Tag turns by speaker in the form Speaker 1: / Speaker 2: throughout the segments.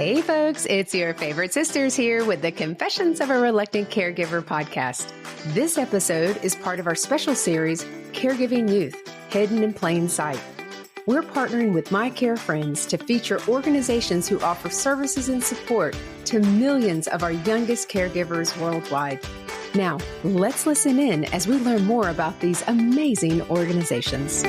Speaker 1: Hey folks, it's your favorite sisters here with the Confessions of a Reluctant Caregiver podcast. This episode is part of our special series, Caregiving Youth, Hidden in Plain Sight. We're partnering with My Care Friends to feature organizations who offer services and support to millions of our youngest caregivers worldwide. Now, let's listen in as we learn more about these amazing organizations.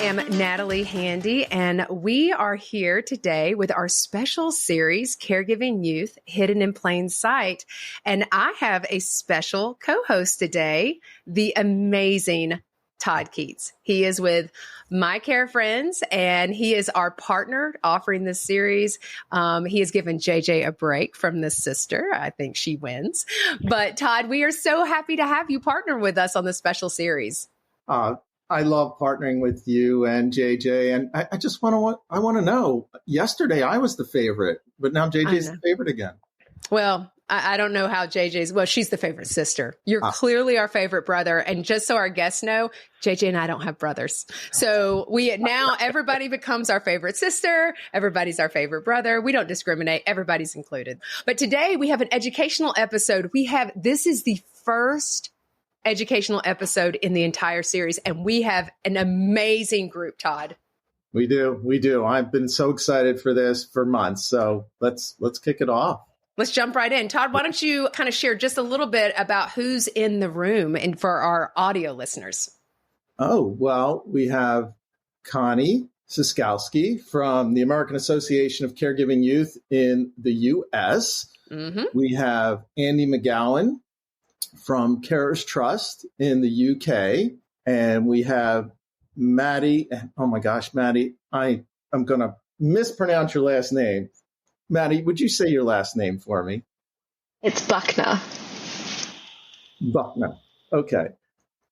Speaker 1: I'm Natalie Handy, and we are here today with our special series, Caregiving Youth, Hidden in Plain Sight. And I have a special co-host today, the amazing Todd Keats. He is with My Care Friends, and he is our partner offering this series. He has given JJ a break from this sister. I think she wins. But Todd, we are so happy to have you partner with us on this special series.
Speaker 2: I love partnering with you and JJ, and I just want to know. Yesterday I was the favorite, but now JJ's the favorite again.
Speaker 1: Well, I don't know how JJ's. Well, she's the favorite sister. You're clearly our favorite brother, and just so our guests know, JJ and I don't have brothers. So everybody becomes our favorite sister. Everybody's our favorite brother. We don't discriminate. Everybody's included. But today we have an educational episode. This is the first educational episode in the entire series, and we have an amazing group, Todd.
Speaker 2: We do. I've been so excited for this for months. So let's kick it off.
Speaker 1: Let's jump right in. Todd, why don't you kind of share just a little bit about who's in the room and for our audio listeners?
Speaker 2: Oh, well, we have Connie Siskowski from the American Association of Caregiving Youth in the U.S. Mm-hmm. We have Andy McGowan from Carers Trust in the UK. And we have Maddie. Oh my gosh, Maddie, I'm going to mispronounce your last name. Maddie, would you say your last name for me?
Speaker 3: It's Buckner.
Speaker 2: Buckner. Okay.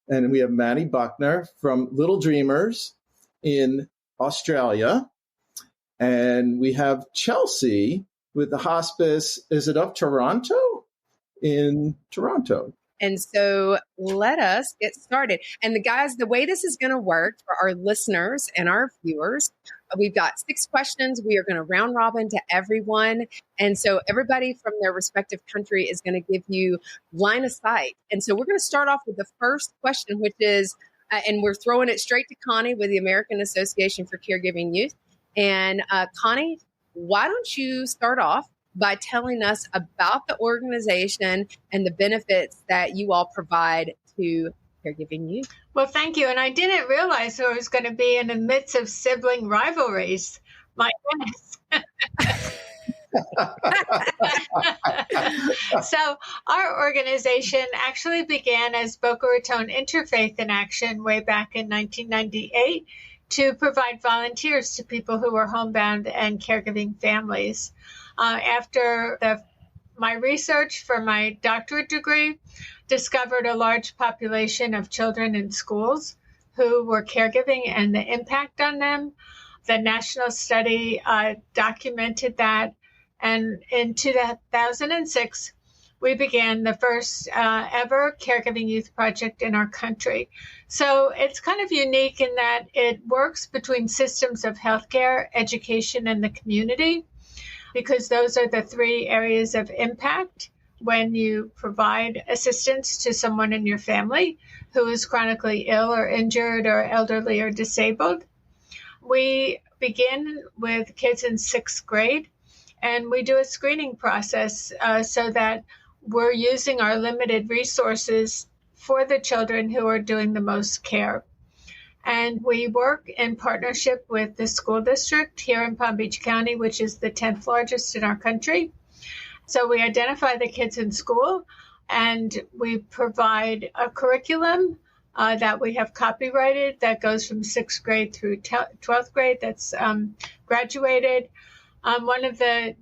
Speaker 2: And we have Maddie Buckner from Little Dreamers in Australia. And we have Chelsea with the hospice, is it of Toronto? In Toronto.
Speaker 1: And so let us get started. And the way this is going to work for our listeners and our viewers, we've got 6 questions. We are going to round robin to everyone. And so everybody from their respective country is going to give you line of sight. And so we're going to start off with the first question, which is, and we're throwing it straight to Connie with the American Association for Caregiving Youth. And Connie, why don't you start off by telling us about the organization and the benefits that you all provide to Caregiving Youth.
Speaker 4: Well, thank you. And I didn't realize I was going to be in the midst of sibling rivalries. My goodness. So our organization actually began as Boca Raton Interfaith in Action way back in 1998 to provide volunteers to people who were homebound and caregiving families. After my research for my doctorate degree, discovered a large population of children in schools who were caregiving and the impact on them. The national study documented that. And in 2006, we began the first ever Caregiving Youth Project in our country. So it's kind of unique in that it works between systems of healthcare, education, and the community, because those are the 3 areas of impact when you provide assistance to someone in your family who is chronically ill or injured or elderly or disabled. We begin with kids in 6th grade, and we do a screening process so that we're using our limited resources for the children who are doing the most care. And we work in partnership with the school district here in Palm Beach County, which is the 10th largest in our country. So we identify the kids in school, and we provide a curriculum that we have copyrighted that goes from 6th grade through 12th grade that's graduated. One of the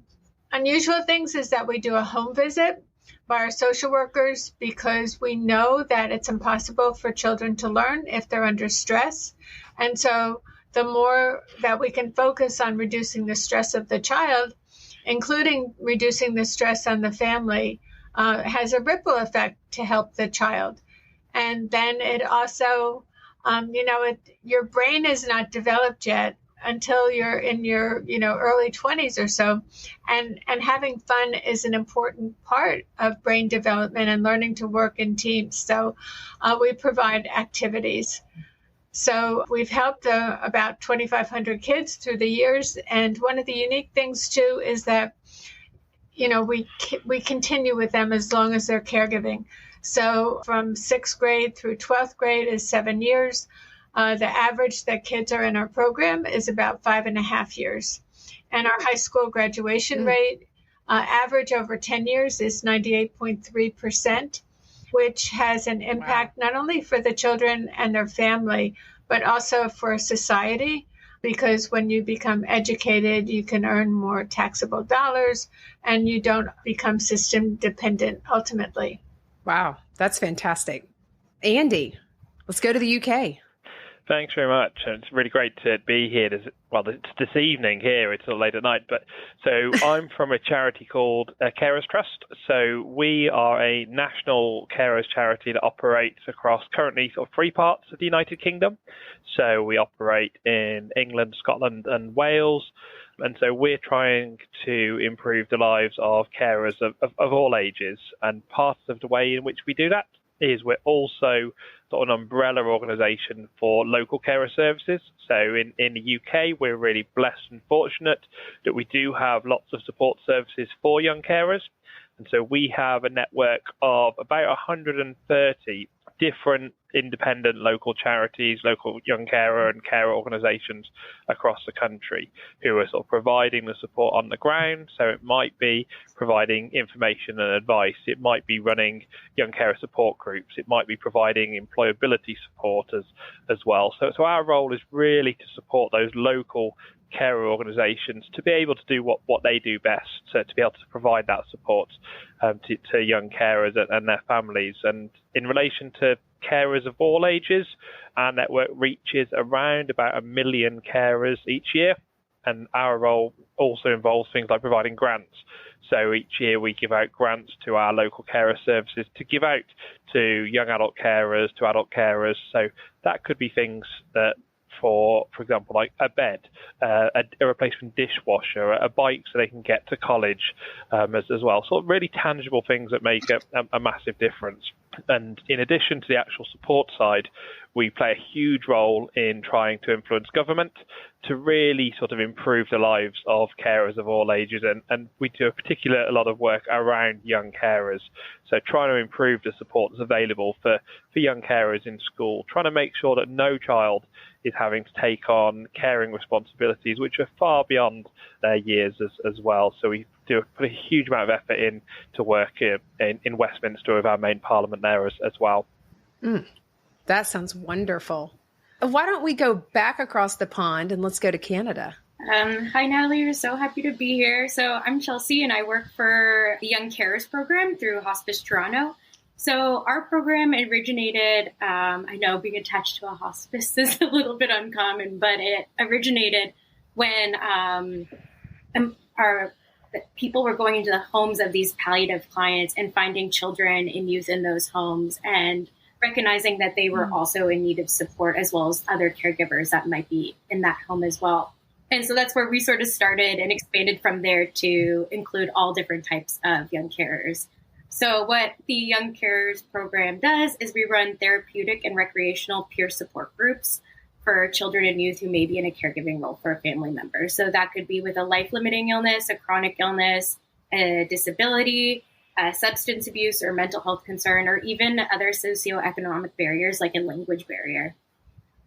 Speaker 4: unusual things is that we do a home visit by our social workers, because we know that it's impossible for children to learn if they're under stress. And so the more that we can focus on reducing the stress of the child, including reducing the stress on the family, has a ripple effect to help the child. And then it also, your brain is not developed yet until you're in your, early 20s or so. And having fun is an important part of brain development and learning to work in teams. So we provide activities. So we've helped about 2,500 kids through the years. And one of the unique things, too, is that, we continue with them as long as they're caregiving. So from 6th grade through 12th grade is 7 years. The average that kids are in our program is about 5.5 years. And our high school graduation rate, average over 10 years, is 98.3%, which has an impact not only for the children and their family, but also for society. Because when you become educated, you can earn more taxable dollars and you don't become system dependent ultimately.
Speaker 1: Wow, that's fantastic. Andy, let's go to the UK.
Speaker 5: Thanks very much. It's really great to be here. It's this evening here. It's late at night. So I'm from a charity called Carers Trust. So we are a national carers charity that operates across currently sort of 3 parts of the United Kingdom. So we operate in England, Scotland and Wales. And so we're trying to improve the lives of carers of all ages. And part of the way in which we do that is we're also sort of an umbrella organisation for local carer services. So in the UK, we're really blessed and fortunate that we do have lots of support services for young carers. And so we have a network of about 130 different independent local charities, local young carer and carer organisations across the country who are sort of providing the support on the ground. So it might be providing information and advice. It might be running young carer support groups. It might be providing employability support as well. So our role is really to support those local carer organisations to be able to do what they do best, so to be able to provide that support to young carers and their families. And in relation to carers of all ages, our network reaches around about 1 million carers each year. And our role also involves things like providing grants. So each year we give out grants to our local carer services to give out to young adult carers, to adult carers. So that could be things that, for example, like a bed, a replacement dishwasher, a bike so they can get to college as well. So really tangible things that make a massive difference. And in addition to the actual support side, we play a huge role in trying to influence government to really sort of improve the lives of carers of all ages. And we do a lot of work around young carers. So trying to improve the support that's available for young carers in school, trying to make sure that no child is having to take on caring responsibilities which are far beyond their years as well. So we put a huge amount of effort in to work in Westminster with our main parliament there as well.
Speaker 1: That sounds wonderful. Why don't we go back across the pond and let's go to Canada?
Speaker 6: Hi, Natalie. We're so happy to be here. So I'm Chelsea and I work for the Young Carers program through Hospice Toronto. So our program originated, I know being attached to a hospice is a little bit uncommon, but it originated when our people were going into the homes of these palliative clients and finding children and youth in those homes and recognizing that they were also in need of support as well as other caregivers that might be in that home as well. And so that's where we sort of started and expanded from there to include all different types of young carers. So what the Young Carers program does is we run therapeutic and recreational peer support groups for children and youth who may be in a caregiving role for a family member. So that could be with a life-limiting illness, a chronic illness, a disability, a substance abuse or mental health concern, or even other socioeconomic barriers like a language barrier.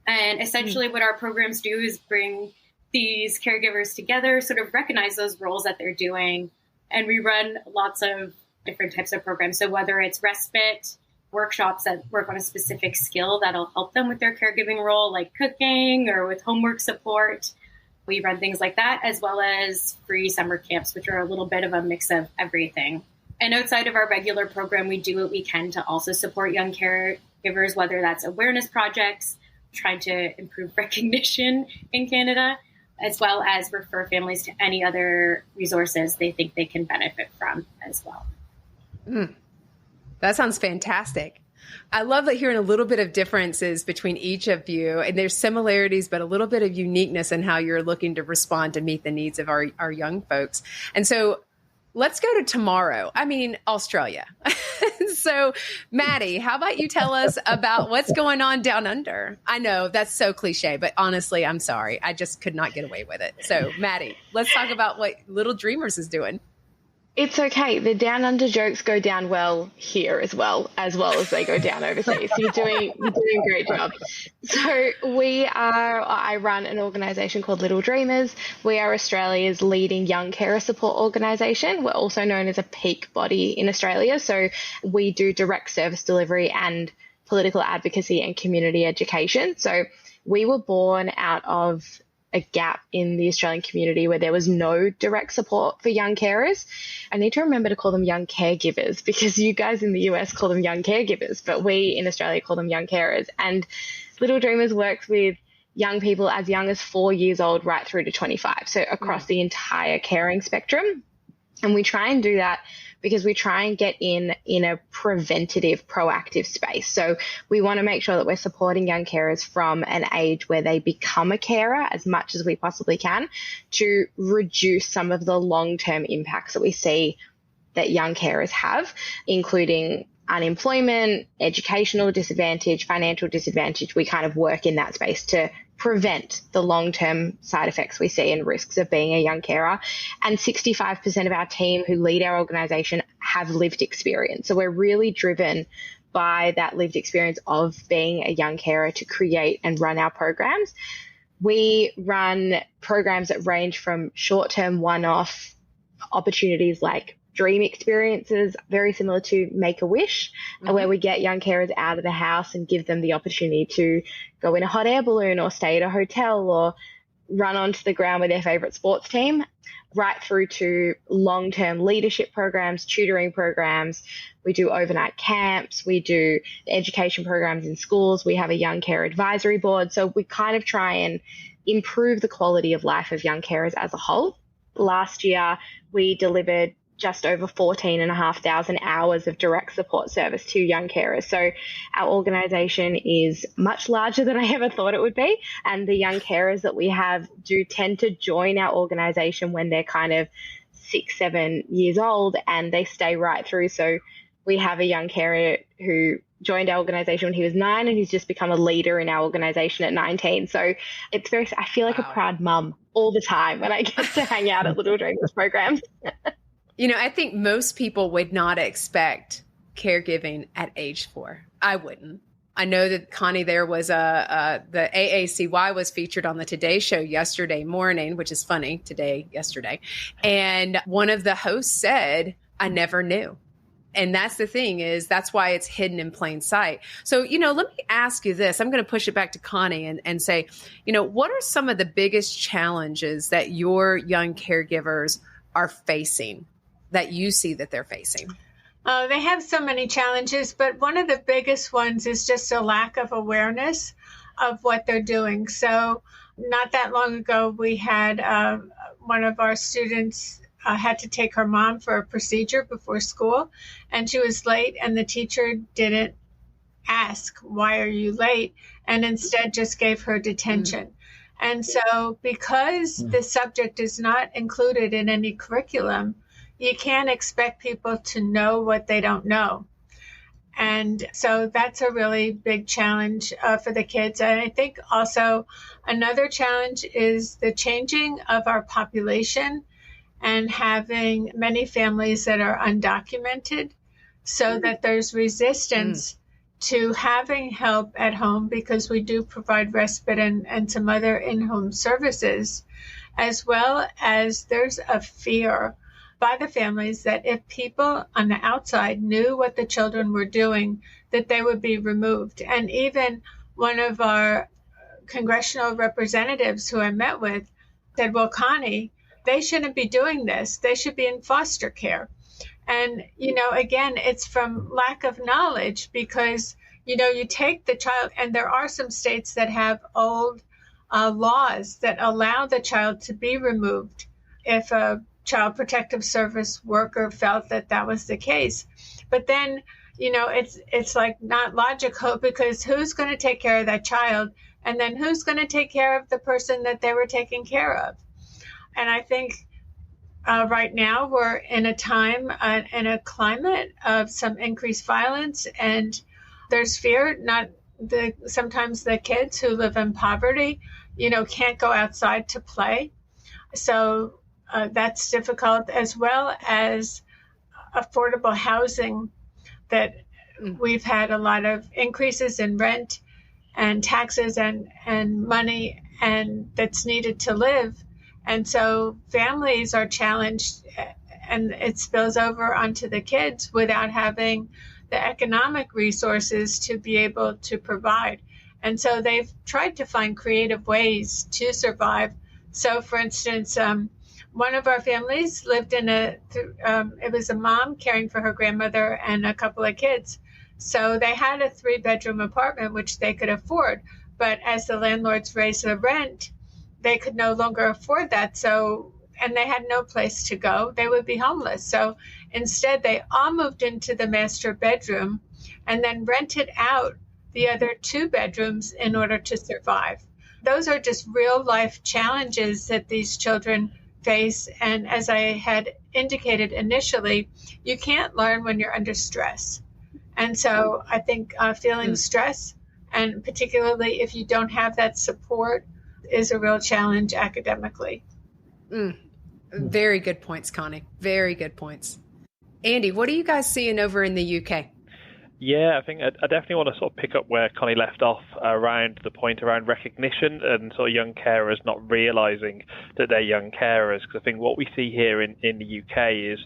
Speaker 6: And essentially what our programs do is bring these caregivers together, sort of recognize those roles that they're doing. And we run lots of different types of programs. So whether it's respite, workshops that work on a specific skill that'll help them with their caregiving role, like cooking or with homework support, we run things like that, as well as free summer camps, which are a little bit of a mix of everything. And outside of our regular program, we do what we can to also support young caregivers, whether that's awareness projects, trying to improve recognition in Canada, as well as refer families to any other resources they think they can benefit from as well.
Speaker 1: That sounds fantastic. I love hearing a little bit of differences between each of you, and there's similarities, but a little bit of uniqueness in how you're looking to respond to meet the needs of our young folks. And so let's go to tomorrow. Australia. So, Maddie, how about you tell us about what's going on down under? I know that's so cliche, but honestly, I'm sorry. I just could not get away with it. So, Maddie, let's talk about what Little Dreamers is doing.
Speaker 3: It's okay. The down under jokes go down well here as well as they go down overseas. You're doing a great job. So I run an organisation called Little Dreamers. We are Australia's leading young carer support organisation. We're also known as a peak body in Australia. So we do direct service delivery and political advocacy and community education. So we were born out of a gap in the Australian community where there was no direct support for young carers. I need to remember to call them young caregivers, because you guys in the US call them young caregivers, but we in Australia call them young carers. And Little Dreamers works with young people as young as 4 years old right through to 25, so across the entire caring spectrum. And we try and do that because we try and get in a preventative, proactive space. So we want to make sure that we're supporting young carers from an age where they become a carer as much as we possibly can, to reduce some of the long-term impacts that we see that young carers have, including unemployment, educational disadvantage, financial disadvantage. We kind of work in that space to prevent the long-term side effects we see and risks of being a young carer. And 65% of our team who lead our organisation have lived experience. So we're really driven by that lived experience of being a young carer to create and run our programs. We run programs that range from short-term one-off opportunities like dream experiences, very similar to Make-A-Wish, where we get young carers out of the house and give them the opportunity to go in a hot air balloon or stay at a hotel or run onto the ground with their favourite sports team, right through to long-term leadership programs, tutoring programs. We do overnight camps. We do education programs in schools. We have a young care advisory board. So we kind of try and improve the quality of life of young carers as a whole. Last year, we delivered just over 14,500 hours of direct support service to young carers. So our organisation is much larger than I ever thought it would be. And the young carers that we have do tend to join our organisation when they're kind of 6, 7 years old, and they stay right through. So we have a young carer who joined our organisation when he was 9, and he's just become a leader in our organisation at 19. So it's I feel like a proud mum all the time when I get to hang out at Little Dreamers programs.
Speaker 1: I think most people would not expect caregiving at age 4. I wouldn't. I know that Connie, there was the AACY was featured on the Today Show yesterday morning, which is funny, yesterday. And one of the hosts said, I never knew. And that's the thing that's why it's hidden in plain sight. So, let me ask you this. I'm going to push it back to Connie and say, what are some of the biggest challenges that your young caregivers are facing, that you see that they're facing?
Speaker 4: They have so many challenges, but one of the biggest ones is just a lack of awareness of what they're doing. So not that long ago, we had one of our students had to take her mom for a procedure before school, and she was late, and the teacher didn't ask, why are you late? And instead just gave her detention. And so because the subject is not included in any curriculum, you can't expect people to know what they don't know. And so that's a really big challenge for the kids. And I think also another challenge is the changing of our population and having many families that are undocumented, so that there's resistance to having help at home, because we do provide respite and some other in-home services, as well as there's a fear by the families that if people on the outside knew what the children were doing, that they would be removed. And even one of our congressional representatives who I met with said, well, Connie, they shouldn't be doing this. They should be in foster care. And, again, it's from lack of knowledge, because, you take the child, and there are some states that have old laws that allow the child to be removed if a Child Protective Service worker felt that was the case. But then it's like not logical, because who's going to take care of that child? And then who's going to take care of the person that they were taking care of? And I think right now we're in a time in a climate of some increased violence, and there's fear. Sometimes the kids who live in poverty, can't go outside to play. So that's difficult, as well as affordable housing, that we've had a lot of increases in rent and taxes and money, and that's needed to live. And so families are challenged, and it spills over onto the kids without having the economic resources to be able to provide. And so they've tried to find creative ways to survive. So, for instance, one of our families lived in it was a mom caring for her grandmother and a couple of kids. So they had a 3-bedroom apartment, which they could afford. But as the landlords raised the rent, they could no longer afford that. And they had no place to go. They would be homeless. So instead, they all moved into the master bedroom and then rented out the other 2 bedrooms in order to survive. Those are just real life challenges that these children face. And as I had indicated initially, you can't learn when you're under stress. And so I think feeling stress, and particularly if you don't have that support, is a real challenge academically.
Speaker 1: Very good points, Connie. Very good points. Andy, what are you guys seeing over in the UK?
Speaker 5: Yeah, I think I definitely want to sort of pick up where Connie left off around the point around recognition and sort of young carers not realising that they're young carers. Because I think what we see here in the UK is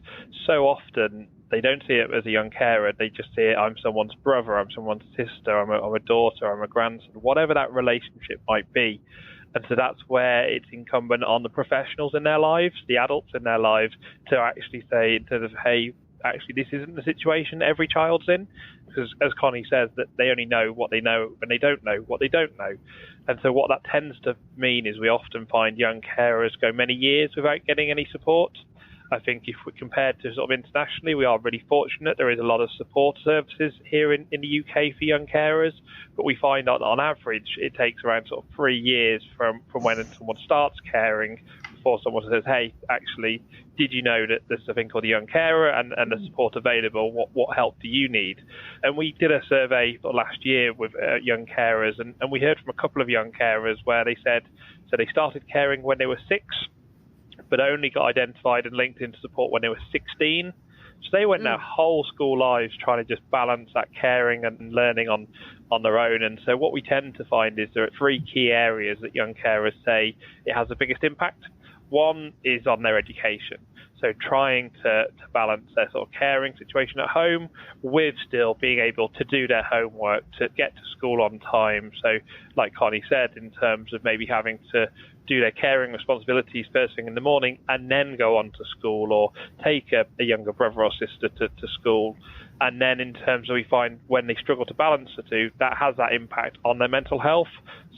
Speaker 5: so often they don't see it as a young carer. They just see it, I'm someone's brother, I'm someone's sister, I'm a daughter, I'm a grandson, whatever that relationship might be. And so that's where it's incumbent on the professionals in their lives, the adults in their lives, to actually say, instead of, hey, actually, this isn't the situation every child's in. Because as Connie says, that they only know what they know and they don't know what they don't know. And so what that tends to mean is we often find young carers go many years without getting any support. I think if we compared to sort of internationally, we are really fortunate. There is a lot of support services here in the UK for young carers, but we find that on average, it takes around sort of 3 years from when someone starts caring before someone says, hey, actually, did you know that there's a thing called a young carer and the support available? What help do you need? And we did a survey last year with young carers, and we heard from a couple of young carers where they said, so they started caring when they were 6, but only got identified and linked into support when they were 16. So they went their whole school lives trying to just balance that caring and learning on their own. And so what we tend to find is there are 3 key areas that young carers say it has the biggest impact. One is on their education. So trying to balance their sort of caring situation at home with still being able to do their homework, to get to school on time. So like Connie said, in terms of maybe having to do their caring responsibilities first thing in the morning and then go on to school, or take a younger brother or sister to school. And then in terms of, we find when they struggle to balance the two, that has that impact on their mental health.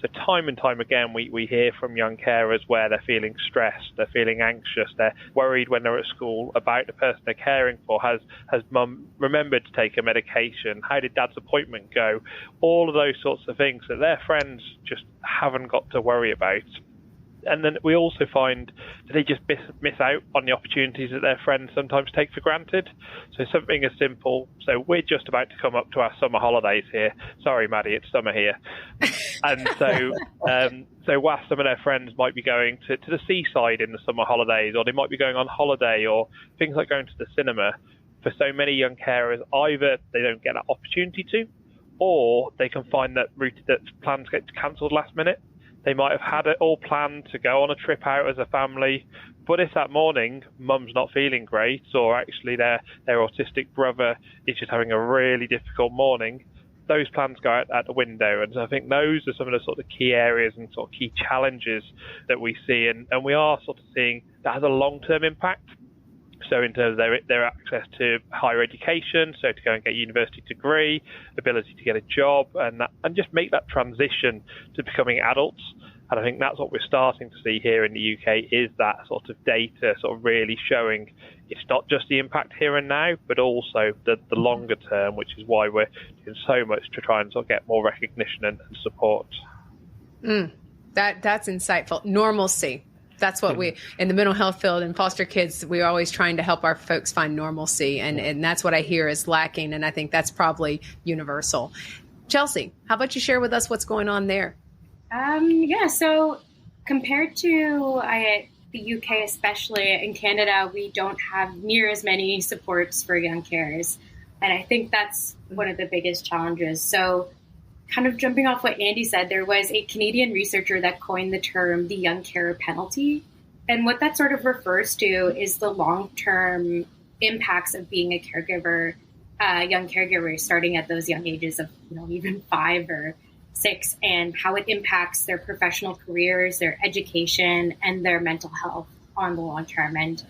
Speaker 5: So time and time again, we hear from young carers where they're feeling stressed, they're feeling anxious, they're worried when they're at school about the person they're caring for. Has mum remembered to take a medication? How did dad's appointment go? All of those sorts of things that their friends just haven't got to worry about. And then we also find that they just miss out on the opportunities that their friends sometimes take for granted. So something as simple, so we're just about to come up to our summer holidays here. Sorry, Maddie, it's summer here. And so whilst some of their friends might be going to the seaside in the summer holidays, or they might be going on holiday, or things like going to the cinema, for so many young carers, either they don't get that opportunity to, or they can find that plans get cancelled last minute. They might have had it all planned to go on a trip out as a family, but if that morning mum's not feeling great, or actually their autistic brother is just having a really difficult morning, those plans go out the window. And so I think those are some of the sort of key areas and sort of key challenges that we see, and we are sort of seeing that has a long-term impact. So in terms of their access to higher education, so to go and get a university degree, ability to get a job, and just make that transition to becoming adults. And I think that's what we're starting to see here in the UK, is that sort of data sort of really showing it's not just the impact here and now, but also the longer term, which is why we're doing so much to try and sort of get more recognition and support.
Speaker 1: That's insightful. Normalcy. That's what we, in the mental health field and foster kids, we're always trying to help our folks find normalcy. And that's what I hear is lacking. And I think that's probably universal. Chelsea, how about you share with us what's going on there?
Speaker 6: So compared to the UK, especially in Canada, we don't have near as many supports for young carers. And I think that's one of the biggest challenges. So kind of jumping off what Andy said, there was a Canadian researcher that coined the term the young carer penalty. And what that sort of refers to is the long-term impacts of being a caregiver, young caregiver, starting at those young ages of, even 5 or 6, and how it impacts their professional careers, their education, and their mental health on the long term. And,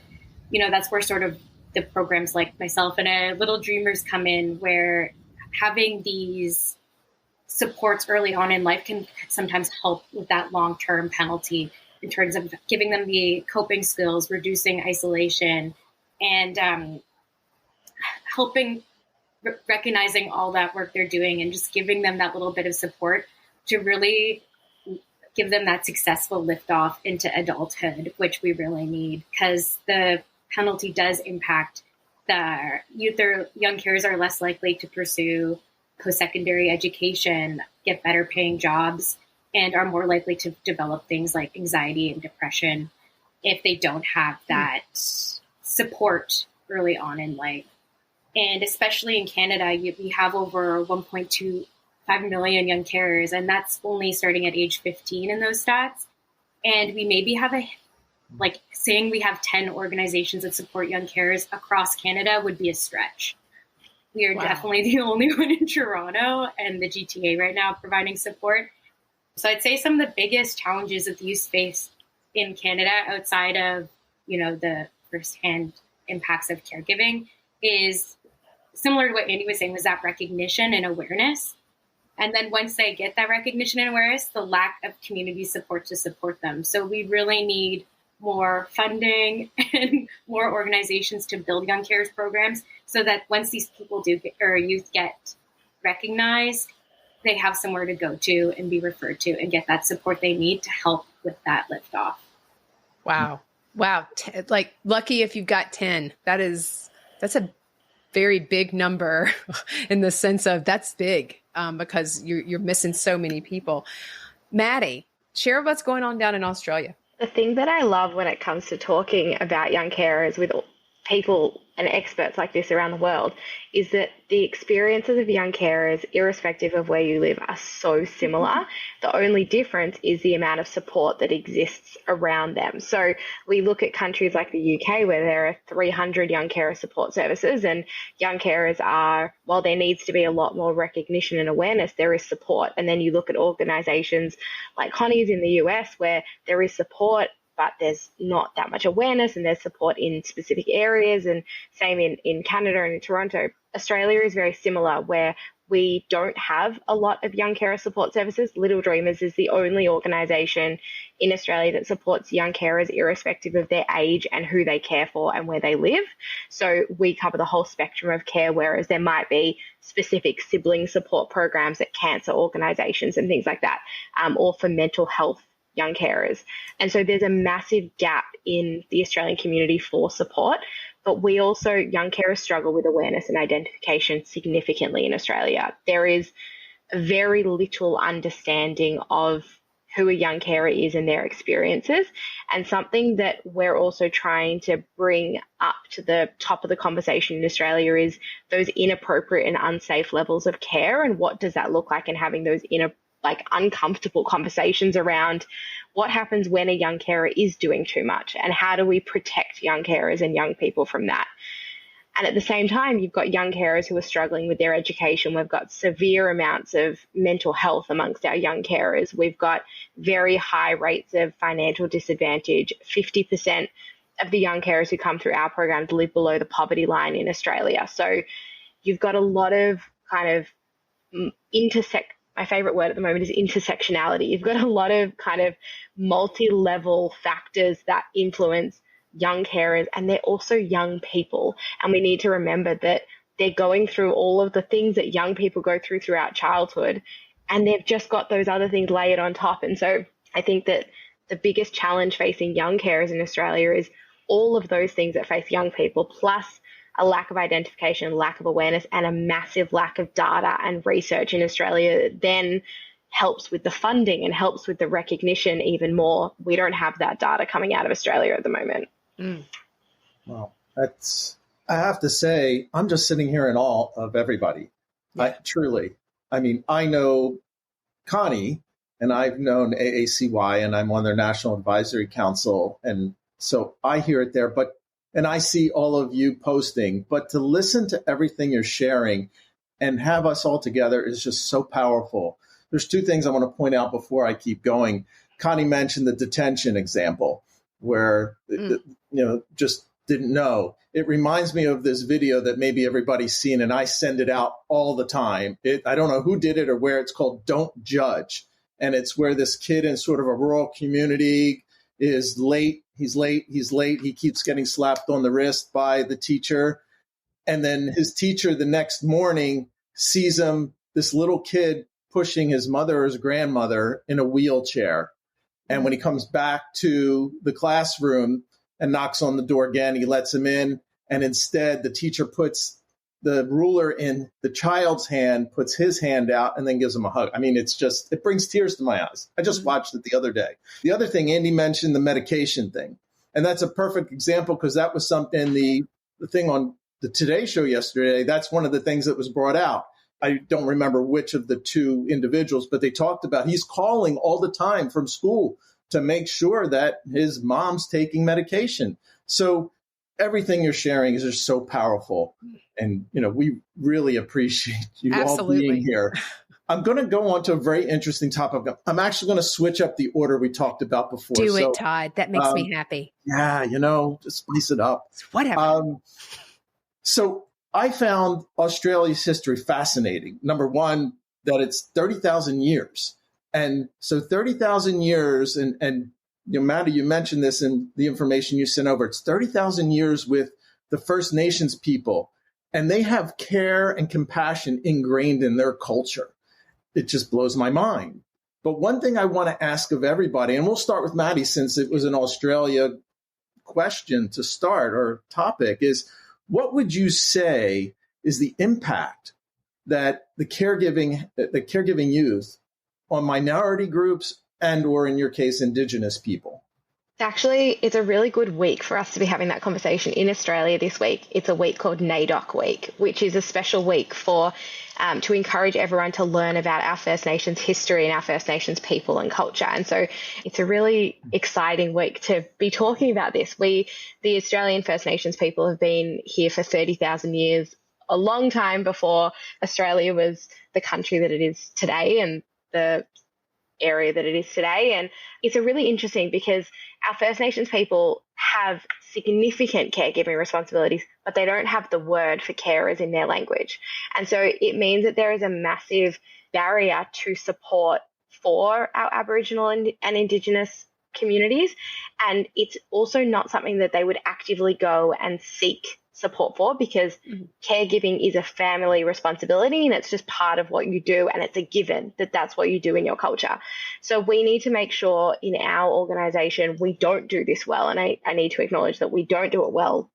Speaker 6: that's where sort of the programs like myself and Little Dreamers come in, where having these supports early on in life can sometimes help with that long-term penalty in terms of giving them the coping skills, reducing isolation, and recognizing all that work they're doing and just giving them that little bit of support to really give them that successful liftoff into adulthood, which we really need, because the penalty does impact the youth. Their young carers are less likely to pursue post-secondary education, get better paying jobs, and are more likely to develop things like anxiety and depression if they don't have that support early on in life. And especially in Canada, we have over 1.25 million young carers, and that's only starting at age 15 in those stats. And we maybe have saying we have 10 organizations that support young carers across Canada would be a stretch. We are definitely the only one in Toronto and the GTA right now providing support. So I'd say some of the biggest challenges that the youth face in Canada, outside of, the firsthand impacts of caregiving, is similar to what Andy was saying, was that recognition and awareness. And then once they get that recognition and awareness, the lack of community support to support them. So we really need more funding and more organizations to build young carers programs, so that once these people youth get recognized, they have somewhere to go to and be referred to and get that support they need to help with that liftoff.
Speaker 1: Wow. Lucky if you've got 10. That's a very big number in the sense of that's big, because you're missing so many people. Maddie, share what's going on down in Australia.
Speaker 3: The thing that I love when it comes to talking about young carers with people and experts like this around the world is that the experiences of young carers, irrespective of where you live, are so similar. The only difference is the amount of support that exists around them. So we look at countries like the UK, where there are 300 young carer support services, and young carers are, while there needs to be a lot more recognition and awareness, there is support. And then you look at organizations like Connie's in the US, where there is support, but there's not that much awareness, and there's support in specific areas, and same in Canada and in Toronto. Australia is very similar, where we don't have a lot of young carer support services. Little Dreamers is the only organisation in Australia that supports young carers irrespective of their age and who they care for and where they live. So we cover the whole spectrum of care, whereas there might be specific sibling support programs at cancer organisations and things like that, or for mental health young carers. And so there's a massive gap in the Australian community for support, but we also, young carers struggle with awareness and identification significantly in Australia. There is very little understanding of who a young carer is and their experiences, and something that we're also trying to bring up to the top of the conversation in Australia is those inappropriate and unsafe levels of care, and what does that look like, and having those uncomfortable conversations around what happens when a young carer is doing too much, and how do we protect young carers and young people from that. And at the same time, you've got young carers who are struggling with their education. We've got severe amounts of mental health amongst our young carers. We've got very high rates of financial disadvantage. 50% of the young carers who come through our programs live below the poverty line in Australia. So you've got a lot of kind of my favorite word at the moment is intersectionality. You've got a lot of kind of multi-level factors that influence young carers, and they're also young people. And we need to remember that they're going through all of the things that young people go through throughout childhood, and they've just got those other things layered on top. And so I think that the biggest challenge facing young carers in Australia is all of those things that face young people, plus a lack of identification, lack of awareness, and a massive lack of data and research in Australia then helps with the funding and helps with the recognition even more. We don't have that data coming out of Australia at the moment.
Speaker 2: Well, I have to say, I'm just sitting here in awe of everybody.
Speaker 1: Yeah.
Speaker 2: Truly. I mean, I know Connie, and I've known AACY, and I'm on their National Advisory Council. And so I hear it there, and I see all of you posting, but to listen to everything you're sharing and have us all together is just so powerful. There's two things I want to point out before I keep going. Connie mentioned the detention example where, just didn't know. It reminds me of this video that maybe everybody's seen, and I send it out all the time. I don't know who did it or where. It's called Don't Judge. And it's where this kid in sort of a rural community is late. He's late. He keeps getting slapped on the wrist by the teacher. And then his teacher the next morning sees him, this little kid, pushing his mother or his grandmother in a wheelchair. And when he comes back to the classroom and knocks on the door again, he lets him in. And instead, the teacher puts the ruler in the child's hand, puts his hand out, and then gives him a hug. I mean, it brings tears to my eyes. I just watched it the other day. The other thing, Andy mentioned the medication thing. And that's a perfect example because that was something, the thing on the Today Show yesterday, that's one of the things that was brought out. I don't remember which of the two individuals, but they talked about he's calling all the time from school to make sure that his mom's taking medication. So everything you're sharing is just so powerful. And, we really appreciate you all being here. I'm going to go on to a very interesting topic. I'm actually going to switch up the order we talked about before.
Speaker 1: Do it, Todd. That makes me happy.
Speaker 2: Yeah, just spice it up.
Speaker 1: Whatever.
Speaker 2: So I found Australia's history fascinating. Number one, that it's 30,000 years. And so 30,000 years, and Maddie, you mentioned this in the information you sent over. It's 30,000 years with the First Nations people, and they have care and compassion ingrained in their culture. It just blows my mind. But one thing I want to ask of everybody, and we'll start with Maddie since it was an Australia question to start or topic, is what would you say is the impact that the caregiving youth on minority groups and or in your case, Indigenous people?
Speaker 3: It's a really good week for us to be having that conversation in Australia this week. It's a week called NAIDOC Week, which is a special week for to encourage everyone to learn about our First Nations history and our First Nations people and culture. And so it's a really exciting week to be talking about this. The Australian First Nations people have been here for 30,000 years, a long time before Australia was the country that it is today and the area that it is today. And it's a really interesting because our First Nations people have significant caregiving responsibilities, but they don't have the word for carers in their language. And so it means that there is a massive barrier to support for our Aboriginal and Indigenous communities. And it's also not something that they would actively go and seek support for because caregiving is a family responsibility and it's just part of what you do, and it's a given that that's what you do in your culture. So we need to make sure in our organisation we don't do this well, and I need to acknowledge that we don't do it well.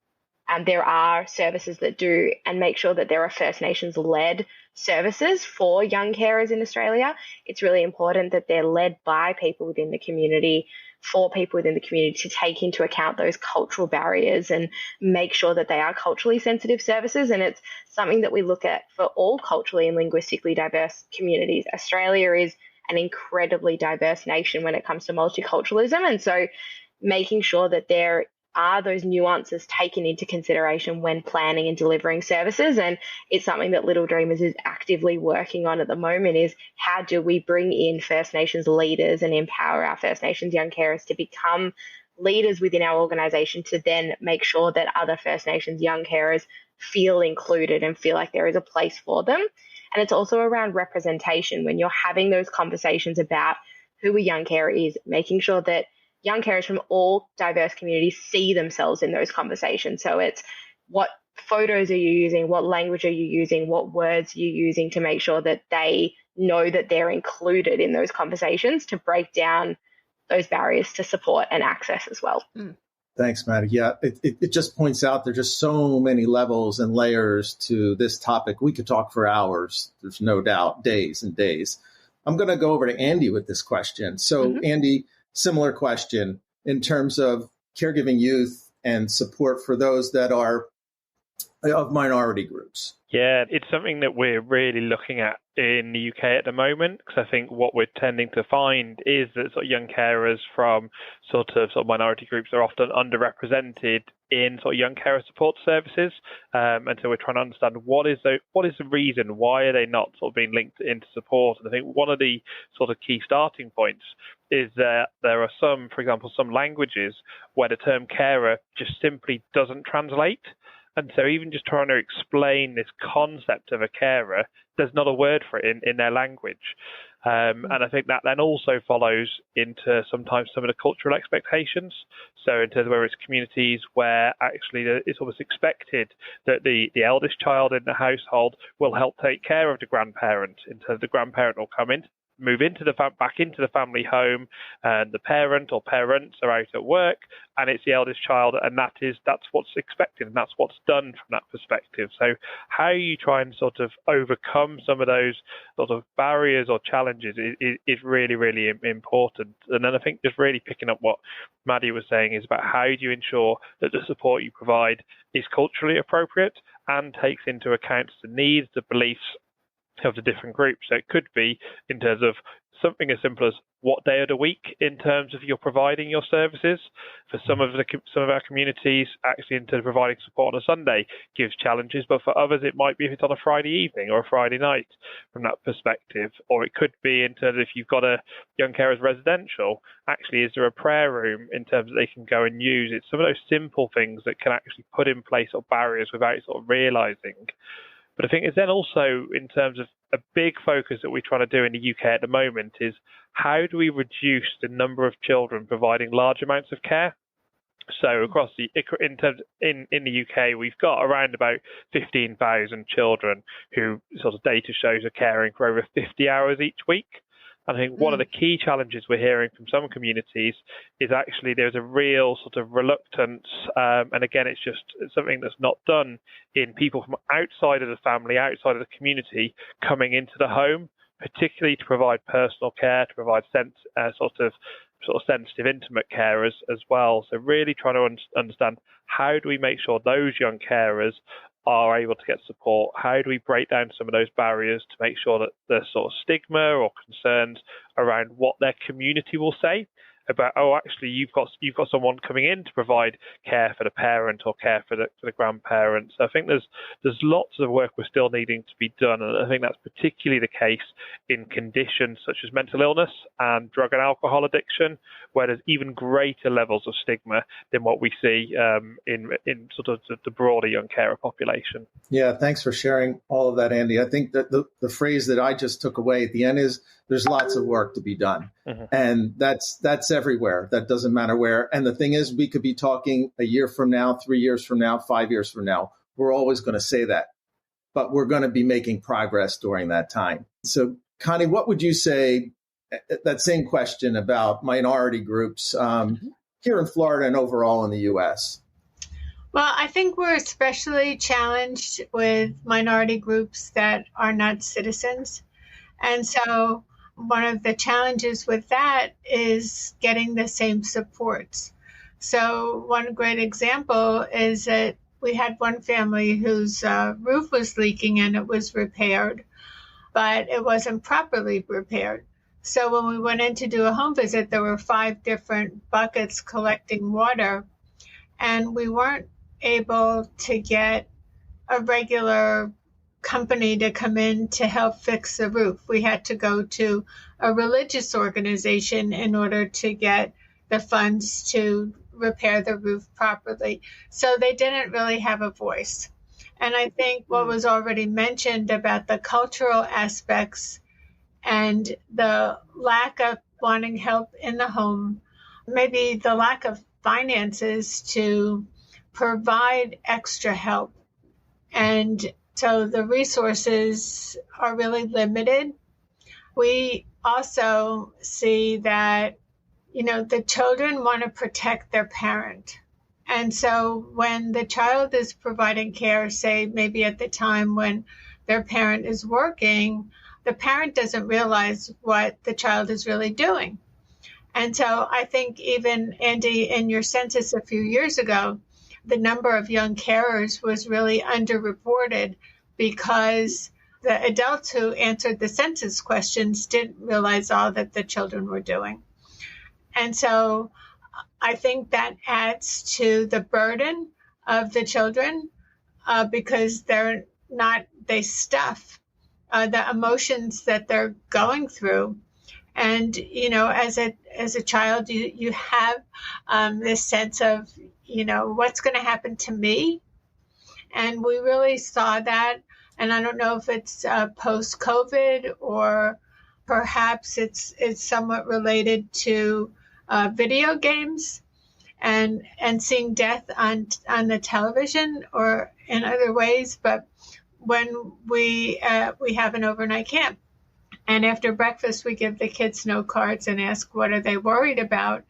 Speaker 3: There are services that do, and make sure that there are First Nations led services for young carers in Australia. It's really important that they're led by people within the community, for people within the community to take into account those cultural barriers and make sure that they are culturally sensitive services. And it's something that we look at for all culturally and linguistically diverse communities. Australia is an incredibly diverse nation when it comes to multiculturalism. And so making sure that there are those nuances taken into consideration when planning and delivering services. And it's something that Little Dreamers is actively working on at the moment, is how do we bring in First Nations leaders and empower our First Nations young carers to become leaders within our organisation, to then make sure that other First Nations young carers feel included and feel like there is a place for them. And it's also around representation. When you're having those conversations about who a young carer is, making sure that young carers from all diverse communities see themselves in those conversations. So it's what photos are you using, what language are you using, what words are you using to make sure that they know that they're included in those conversations, to break down those barriers to support and access as well.
Speaker 2: Thanks, Maddie. Yeah, it just points out there's just so many levels and layers to this topic. We could talk for hours, there's no doubt, days and days. I'm going to go over to Andy with this question. So, Andy, similar question in terms of caregiving youth and support for those that are of minority groups.
Speaker 5: Yeah, it's something that we're really looking at in the UK at the moment, because I think what we're tending to find is that sort of young carers from sort of minority groups are often underrepresented in sort of young carer support services, and so we're trying to understand what is the reason, why are they not sort of being linked into support. And I think one of the sort of key starting points is that there are some, for example, some languages where the term carer just simply doesn't translate. And so even just trying to explain this concept of a carer, there's not a word for it in their language. And I think that then also follows into sometimes some of the cultural expectations. So in terms of where it's communities where actually it's almost expected that the eldest child in the household will help take care of the grandparent, in terms of the grandparent will come in, move into back into the family home, and the parent or parents are out at work, and it's the eldest child, and that's what's expected, and that's what's done from that perspective. So how you try and sort of overcome some of those sort of barriers or challenges is really, really important. And then I think just really picking up what Maddie was saying is about how do you ensure that the support you provide is culturally appropriate and takes into account the needs, the beliefs of the different groups. So it could be in terms of something as simple as what day of the week in terms of you're providing your services. For some of our communities, actually in terms of providing support on a Sunday gives challenges, but for others it might be if it's on a Friday evening or a Friday night from that perspective. Or it could be in terms of if you've got a young carer's residential, actually is there a prayer room in terms that they can go and use? It's some of those simple things that can actually put in place sort of barriers without sort of realising. But I think it's then also in terms of a big focus that we're trying to do in the UK at the moment is how do we reduce the number of children providing large amounts of care? So across in the UK, we've got around about 15,000 children who sort of data shows are caring for over 50 hours each week. And I think one of the key challenges we're hearing from some communities is actually there's a real sort of reluctance, and again, it's just something that's not done in people from outside of the family, outside of the community, coming into the home, particularly to provide personal care, to provide sort of sensitive, intimate carers as well. So really trying to understand how do we make sure those young carers are able to get support? How do we break down some of those barriers to make sure that the sort of stigma or concerns around what their community will say about, oh, actually you've got someone coming in to provide care for the parent or care for the grandparent. So I think there's lots of work we're still needing to be done, and I think that's particularly the case in conditions such as mental illness and drug and alcohol addiction, where there's even greater levels of stigma than what we see in sort of the broader young carer population.
Speaker 2: Yeah, thanks for sharing all of that, Andy. I think that the phrase that I just took away at the end is there's lots of work to be done. And that's everywhere. That doesn't matter where. And the thing is, we could be talking a year from now, 3 years from now, 5 years from now. We're always going to say that, but we're going to be making progress during that time. So, Connie, what would you say, that same question about minority groups here in Florida and overall in the U.S.?
Speaker 4: Well, I think we're especially challenged with minority groups that are not citizens. And so one of the challenges with that is getting the same supports. So one great example is that we had one family whose roof was leaking and it was repaired, but it wasn't properly repaired. So when we went in to do a home visit, there were 5 different buckets collecting water, and we weren't able to get a regular company to come in to help fix the roof. We had to go to a religious organization in order to get the funds to repair the roof properly. So they didn't really have a voice. And I think what was already mentioned about the cultural aspects and the lack of wanting help in the home, maybe the lack of finances to provide extra help. And so the resources are really limited. We also see that, the children want to protect their parent. And so when the child is providing care, say maybe at the time when their parent is working, the parent doesn't realize what the child is really doing. And so I think even, Andy, in your census a few years ago, the number of young carers was really underreported because the adults who answered the census questions didn't realize all that the children were doing. And so I think that adds to the burden of the children because they stuff the emotions that they're going through. And, as a child, you have this sense of, what's going to happen to me? And we really saw that. And I don't know if it's post-COVID or perhaps it's somewhat related to video games and seeing death on the television or in other ways. But when we have an overnight camp, and after breakfast we give the kids note cards and ask what are they worried about,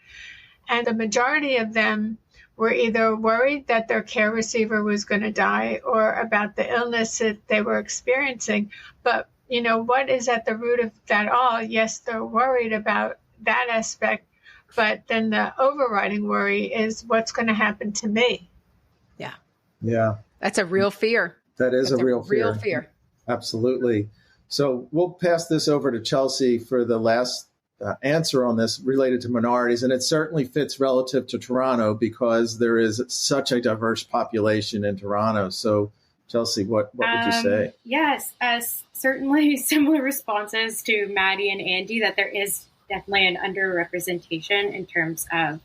Speaker 4: and the majority of them were either worried that their care receiver was going to die or about the illness that they were experiencing. But what is at the root of that all? Yes, they're worried about that aspect, but then the overriding worry is what's going to happen to me.
Speaker 2: Yeah.
Speaker 1: That's a real fear.
Speaker 2: That is a real
Speaker 1: fear.
Speaker 2: Absolutely. So we'll pass this over to Chelsea for the last answer on this related to minorities. And it certainly fits relative to Toronto because there is such a diverse population in Toronto. So Chelsea, what would you say?
Speaker 6: Yes, certainly similar responses to Maddie and Andy, that there is definitely an underrepresentation in terms of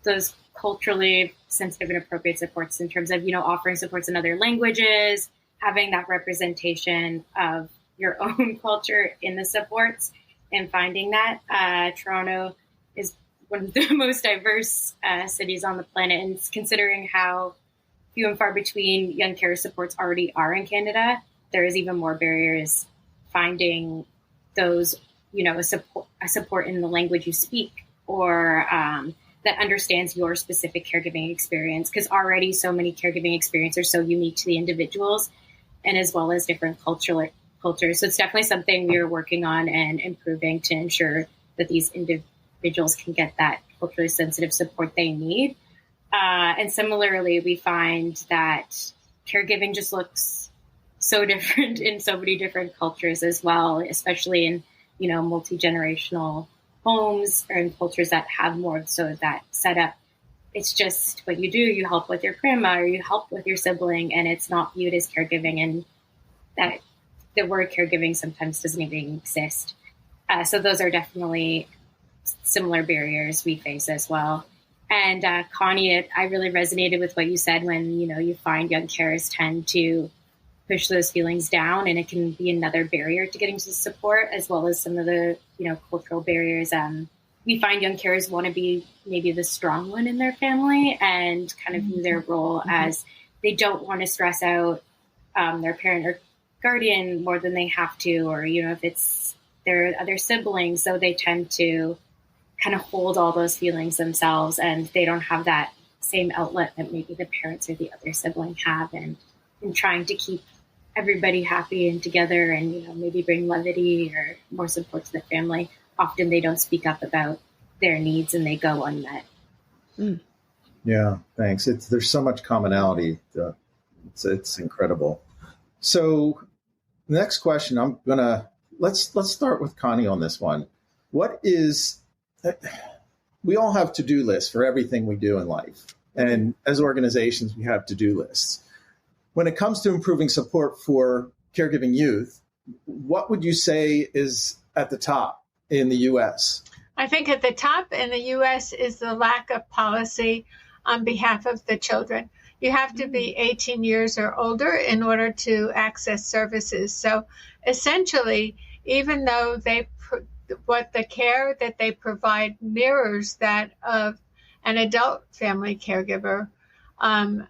Speaker 6: those culturally sensitive and appropriate supports in terms of, offering supports in other languages, having that representation of your own culture in the supports and finding that. Toronto is one of the most diverse cities on the planet, and considering how few and far between young care supports already are in Canada, there is even more barriers finding those, a support in the language you speak or that understands your specific caregiving experience, because already so many caregiving experiences are so unique to the individuals and as well as different cultures. So it's definitely something we are working on and improving to ensure that these individuals can get that culturally sensitive support they need. And similarly, we find that caregiving just looks so different in so many different cultures as well, especially in, multi-generational homes or in cultures that have more so that setup. It's just what you do. You help with your grandma or you help with your sibling, and it's not viewed as caregiving, and that the word caregiving sometimes doesn't even exist. So those are definitely similar barriers we face as well. And Connie, I really resonated with what you said when, you find young carers tend to push those feelings down, and it can be another barrier to getting to support, as well as some of the, cultural barriers. We find young carers want to be maybe the strong one in their family and kind of view their role as they don't want to stress out their parent or guardian more than they have to, or, if it's their other siblings. So they tend to kind of hold all those feelings themselves, and they don't have that same outlet that maybe the parents or the other sibling have, and trying to keep everybody happy and together and, maybe bring levity or more support to the family. Often they don't speak up about their needs and they go unmet.
Speaker 2: Yeah, thanks. There's so much commonality. It's incredible. So next question, let's start with Connie on this one. We all have to-do lists for everything we do in life. And as organizations, we have to-do lists. When it comes to improving support for caregiving youth, what would you say is at the top in the U.S.?
Speaker 4: I think at the top in the U.S. is the lack of policy on behalf of the children. you have to be 18 years or older in order to access services. So essentially, even though what the care that they provide mirrors that of an adult family caregiver, in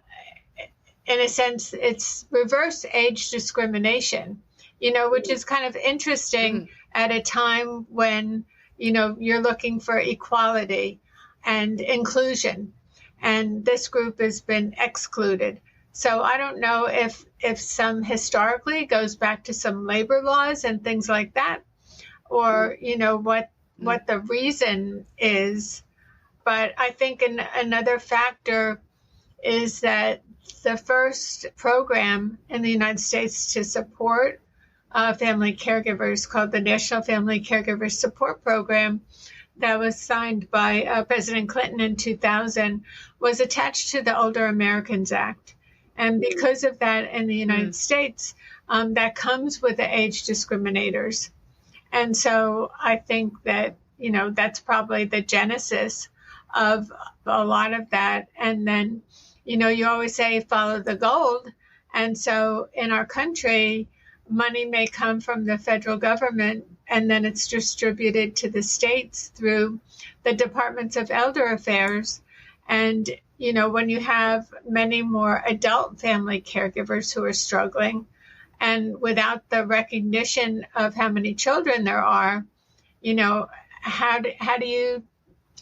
Speaker 4: a sense, it's reverse age discrimination, which is kind of interesting at a time when, you're looking for equality and inclusion, and this group has been excluded. So I don't know if some historically goes back to some labor laws and things like that, or, what the reason is. But I think another factor is that the first program in the United States to support family caregivers, called the National Family Caregivers Support Program, that was signed by President Clinton in 2000, was attached to the Older Americans Act. And because of that in the United States, that comes with the age discriminators. And so I think that, that's probably the genesis of a lot of that. And then, you always say follow the gold. And so in our country, money may come from the federal government, and then it's distributed to the states through the departments of elder affairs. And, when you have many more adult family caregivers who are struggling, and without the recognition of how many children there are, how do you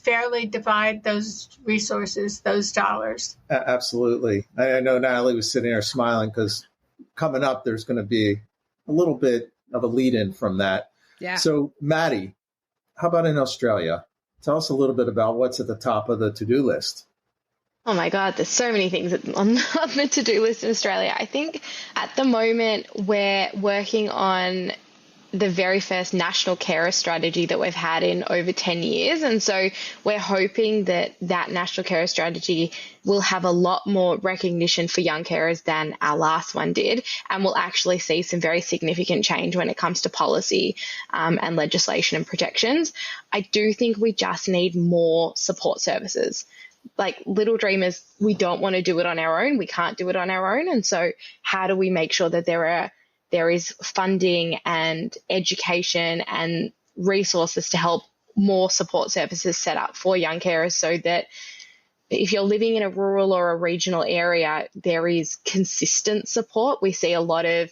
Speaker 4: fairly divide those resources, those dollars?
Speaker 2: Absolutely. I know Natalie was sitting there smiling because coming up, there's going to be a little bit of a lead in from that.
Speaker 1: Yeah.
Speaker 2: So, Maddie, how about in Australia? Tell us a little bit about what's at the top of the to-do list.
Speaker 3: Oh my God, there's so many things on the to-do list in Australia. I think at the moment we're working on the very first national carer strategy that we've had in over 10 years. And so we're hoping that national carer strategy will have a lot more recognition for young carers than our last one did. And we'll actually see some very significant change when it comes to policy and legislation and protections. I do think we just need more support services. Like Little Dreamers, we don't want to do it on our own. We can't do it on our own. And so how do we make sure that there is funding and education and resources to help more support services set up for young carers, so that if you're living in a rural or a regional area, there is consistent support. We see a lot of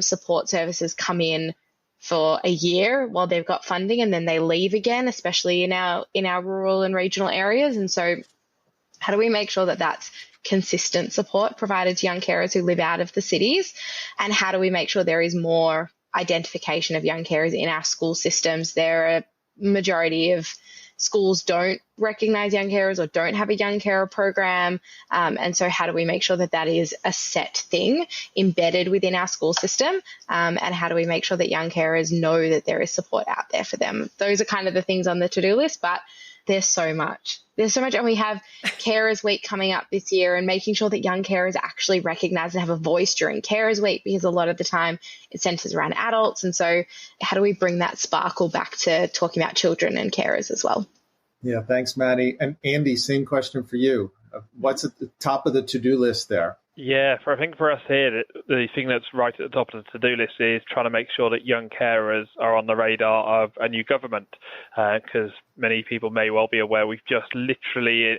Speaker 3: support services come in for a year while they've got funding, and then they leave again, especially in our rural and regional areas. And so how do we make sure that that's consistent support provided to young carers who live out of the cities? And how do we make sure there is more identification of young carers in our school systems? There are a majority of schools don't recognize young carers or don't have a young carer program. And so how do we make sure that is a set thing embedded within our school system? And how do we make sure that young carers know that there is support out there for them? Those are kind of the things on the to-do list, but there's so much. And we have Carers Week coming up this year, and making sure that young carers are actually recognised and have a voice during Carers Week, because a lot of the time it centres around adults. And so how do we bring that sparkle back to talking about children and carers as well?
Speaker 2: Yeah, thanks, Maddie. And Andy, same question for you. What's at the top of the to-do list there?
Speaker 5: Yeah, I think for us here, the thing that's right at the top of the to-do list is trying to make sure that young carers are on the radar of a new government, because many people may well be aware we've just literally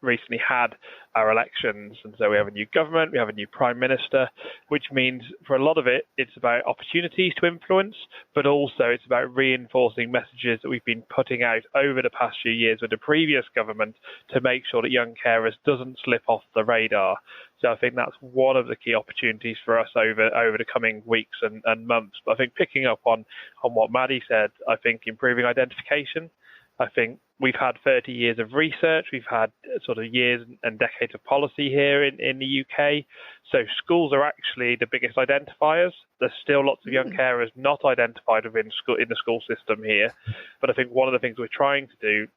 Speaker 5: recently had our elections, and so we have a new government, we have a new prime minister, which means for a lot of it, it's about opportunities to influence, but also it's about reinforcing messages that we've been putting out over the past few years with the previous government to make sure that young carers doesn't slip off the radar. So I think that's one of the key opportunities for us over the coming weeks and months. But I think picking up on what Maddie said, I think improving identification. I think we've had 30 years of research. We've had sort of years and decades of policy here in the UK. So schools are actually the biggest identifiers. There's still lots of young carers not identified in the school system here. But I think one of the things we're trying to do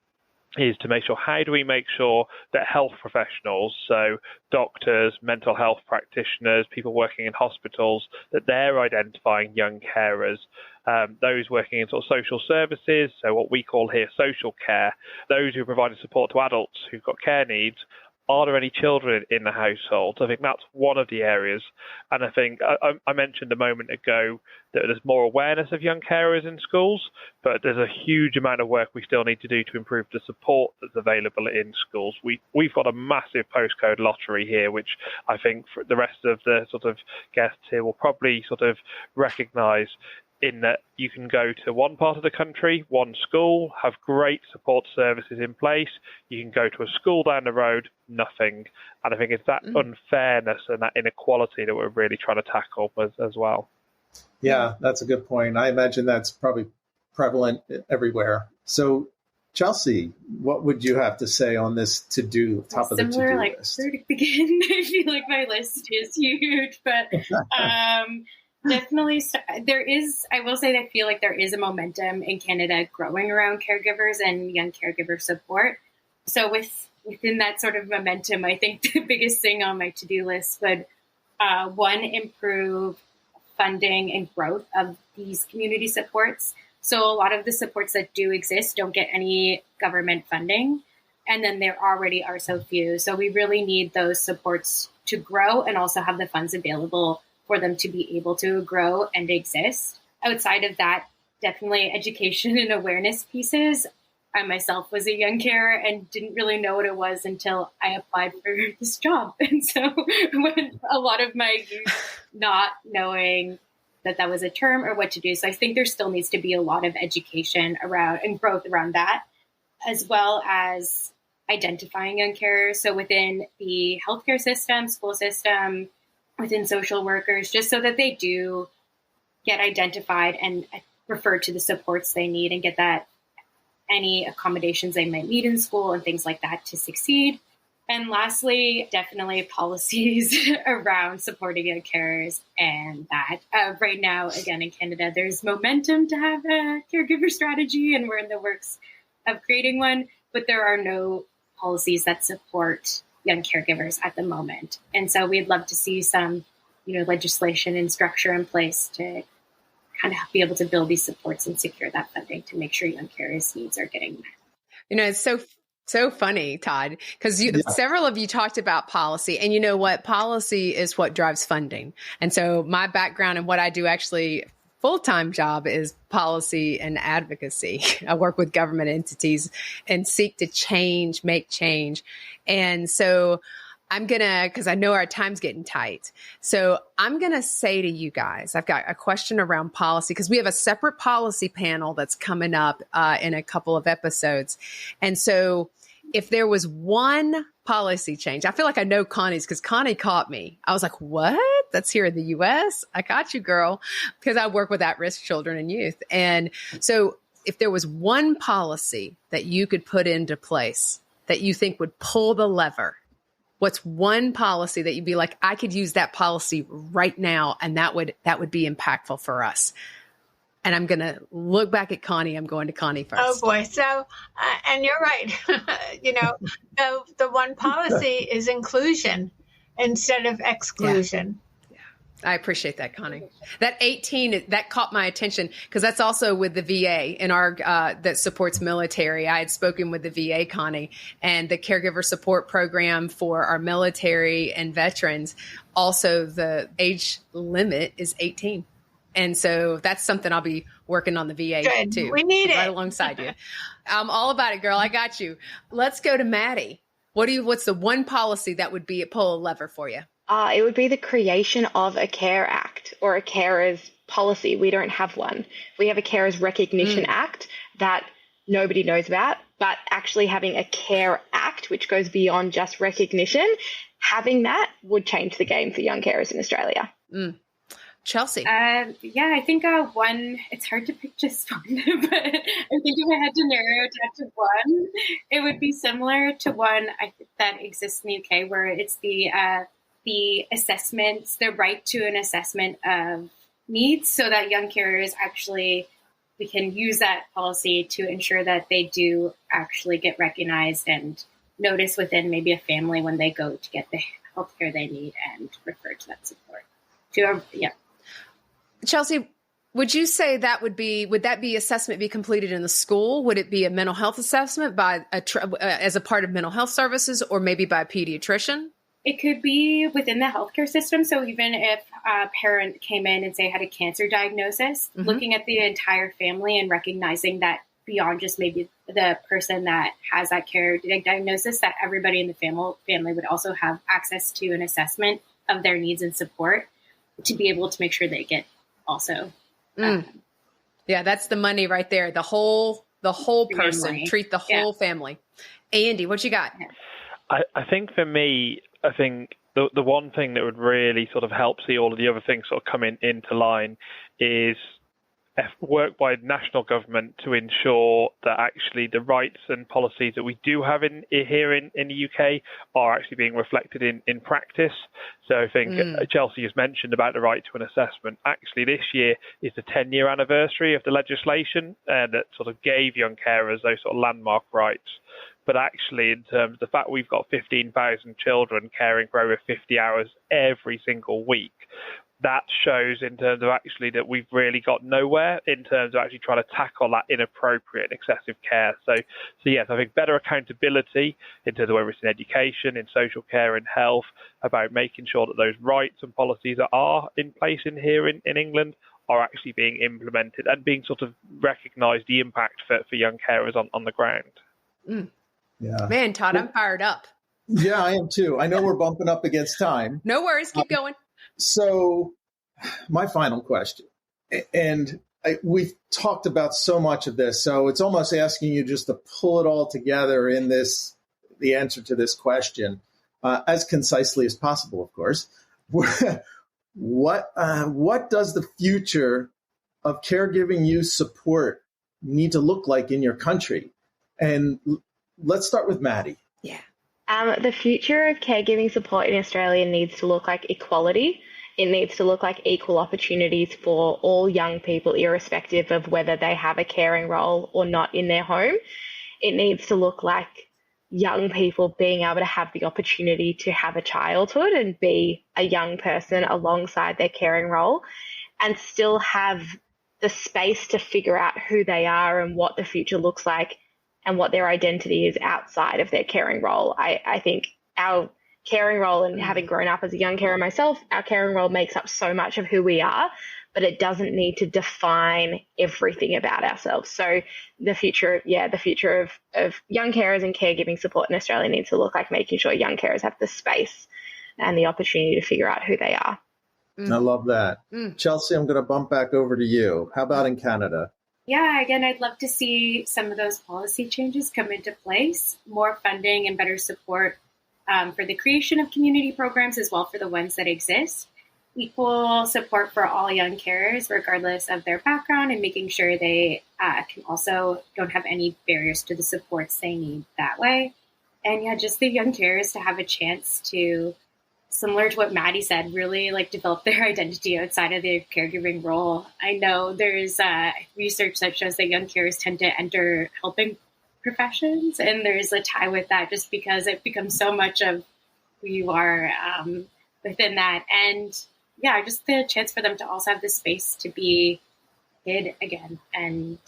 Speaker 5: is to make sure, how do we make sure that health professionals, so doctors, mental health practitioners, people working in hospitals, that they're identifying young carers, those working in sort of social services, so what we call here social care, those who are providing support to adults who've got care needs, are there any children in the household? I think that's one of the areas. And I think I mentioned a moment ago that there's more awareness of young carers in schools, but there's a huge amount of work we still need to do to improve the support that's available in schools. We've got a massive postcode lottery here, which I think for the rest of the sort of guests here will probably sort of recognise, in that you can go to one part of the country, one school, have great support services in place. You can go to a school down the road, nothing. And I think it's that unfairness and that inequality that we're really trying to tackle as well.
Speaker 2: Yeah, that's a good point. I imagine that's probably prevalent everywhere. So, Chelsea, what would you have to say on this top of the to-do list?
Speaker 6: Where to begin? I feel like my list is huge, but definitely, I will say that I feel like there is a momentum in Canada growing around caregivers and young caregiver support. So within that sort of momentum, I think the biggest thing on my to-do list would, one, improve funding and growth of these community supports. So a lot of the supports that do exist don't get any government funding, and then there already are so few. So we really need those supports to grow and also have the funds available for them to be able to grow and exist. Outside of that, definitely education and awareness pieces. I myself was a young carer and didn't really know what it was until I applied for this job. And so when a lot of my youth not knowing that was a term or what to do. So I think there still needs to be a lot of education around and growth around that, as well as identifying young carers. So within the healthcare system, school system, within social workers, just so that they do get identified and referred to the supports they need and get that any accommodations they might need in school and things like that to succeed. And lastly, definitely policies around supporting young carers, and that right now, again, in Canada, there's momentum to have a caregiver strategy, and we're in the works of creating one, but there are no policies that support young caregivers at the moment. And so we'd love to see some, legislation and structure in place to kind of be able to build these supports and secure that funding to make sure young carers' needs are getting met.
Speaker 1: It's so funny, Todd, because several of you talked about policy, and you know what? Policy is what drives funding. And so my background and what I do actually full-time job is policy and advocacy. I work with government entities and seek to make change. And so because I know our time's getting tight. So I'm going to say to you guys, I've got a question around policy, because we have a separate policy panel that's coming up in a couple of episodes. And so if there was one policy change, I feel like I know Connie's, because Connie caught me. I was like, what? That's here in the US? I got you, girl, because I work with at-risk children and youth. And so if there was one policy that you could put into place that you think would pull the lever, what's one policy that you'd be like, I could use that policy right now, and that would be impactful for us? And I'm going to look back at Connie. I'm going to Connie first.
Speaker 4: Oh boy. So, and you're right. The one policy is inclusion instead of exclusion.
Speaker 1: Yeah. I appreciate that, Connie. That 18, that caught my attention, because that's also with the VA in our, that supports military. I had spoken with the VA, Connie, and the caregiver support program for our military and veterans. Also, the age limit is 18. And so that's something I'll be working on the VA
Speaker 4: Good.
Speaker 1: too.
Speaker 4: We need
Speaker 1: right
Speaker 4: it.
Speaker 1: alongside you. I'm all about it, girl. I got you. Let's go to Maddie. What's the one policy that would be a pull a lever for you?
Speaker 3: It would be the creation of a Care Act or a carers policy. We don't have one. We have a Carers Recognition Act that nobody knows about, but actually having a Care Act, which goes beyond just recognition, having that would change the game for young carers in Australia.
Speaker 1: Chelsea.
Speaker 6: I think one, it's hard to pick just one, but I think if I had to narrow it down to one, it would be similar to one that exists in the UK, where it's the assessments, the right to an assessment of needs, so that young carers actually, we can use that policy to ensure that they do actually get recognized and noticed within maybe a family when they go to get the healthcare they need and refer to that support.
Speaker 1: Chelsea, would you say would that be assessment be completed in the school? Would it be a mental health assessment by as a part of mental health services, or maybe by a pediatrician?
Speaker 6: It could be within the healthcare system. So even if a parent came in and say had a cancer diagnosis, looking at the entire family and recognizing that beyond just maybe the person that has that care diagnosis, that everybody in the family would also have access to an assessment of their needs and support to be able to make sure they get also.
Speaker 1: Yeah, that's the money right there. The whole person,
Speaker 6: family.
Speaker 1: Treat the whole family. Andy, what you got?
Speaker 5: I think for me, the one thing that would really sort of help see all of the other things sort of come into line is work by national government to ensure that actually the rights and policies that we do have here in the UK are actually being reflected in practice. So I think Chelsea has mentioned about the right to an assessment. Actually, this year is the 10-year anniversary of the legislation that sort of gave young carers those sort of landmark rights. But actually, in terms of the fact we've got 15,000 children caring for over 50 hours every single week, that shows in terms of actually that we've really got nowhere in terms of actually trying to tackle that inappropriate and excessive care. So yes, I think better accountability in terms of whether it's in education, in social care, in health, about making sure that those rights and policies that are in place here in England are actually being implemented and being sort of recognised the impact for young carers on the ground.
Speaker 2: Yeah.
Speaker 1: Man, Todd, I'm fired up.
Speaker 2: Yeah, I am too. I know we're bumping up against time.
Speaker 1: No worries. Keep going.
Speaker 2: So my final question, and we've talked about so much of this, so it's almost asking you just to pull it all together in the answer to this question, as concisely as possible, of course. What does the future of caregiving youth support need to look like in your country? And let's start with Maddie.
Speaker 1: Yeah.
Speaker 3: The future of caregiving support in Australia needs to look like equality. It needs to look like equal opportunities for all young people, irrespective of whether they have a caring role or not in their home. It needs to look like young people being able to have the opportunity to have a childhood and be a young person alongside their caring role, and still have the space to figure out who they are and what the future looks like and what their identity is outside of their caring role. I think our caring role, and having grown up as a young carer myself, our caring role makes up so much of who we are, but it doesn't need to define everything about ourselves. So the future of young carers and caregiving support in Australia needs to look like making sure young carers have the space and the opportunity to figure out who they are.
Speaker 2: I love that. Chelsea, I'm going to bump back over to you. How about in Canada?
Speaker 6: Yeah, again, I'd love to see some of those policy changes come into place, more funding and better support for the creation of community programs as well for the ones that exist. Equal support for all young carers, regardless of their background, and making sure they can also don't have any barriers to the supports they need that way. And yeah, just the young carers to have a chance to, similar to what Maddie said, really develop their identity outside of their caregiving role. I know there's research that shows that young carers tend to enter helping professions, and there's a tie with that just because it becomes so much of who you are within that. And yeah, just the chance for them to also have the space to be kid again and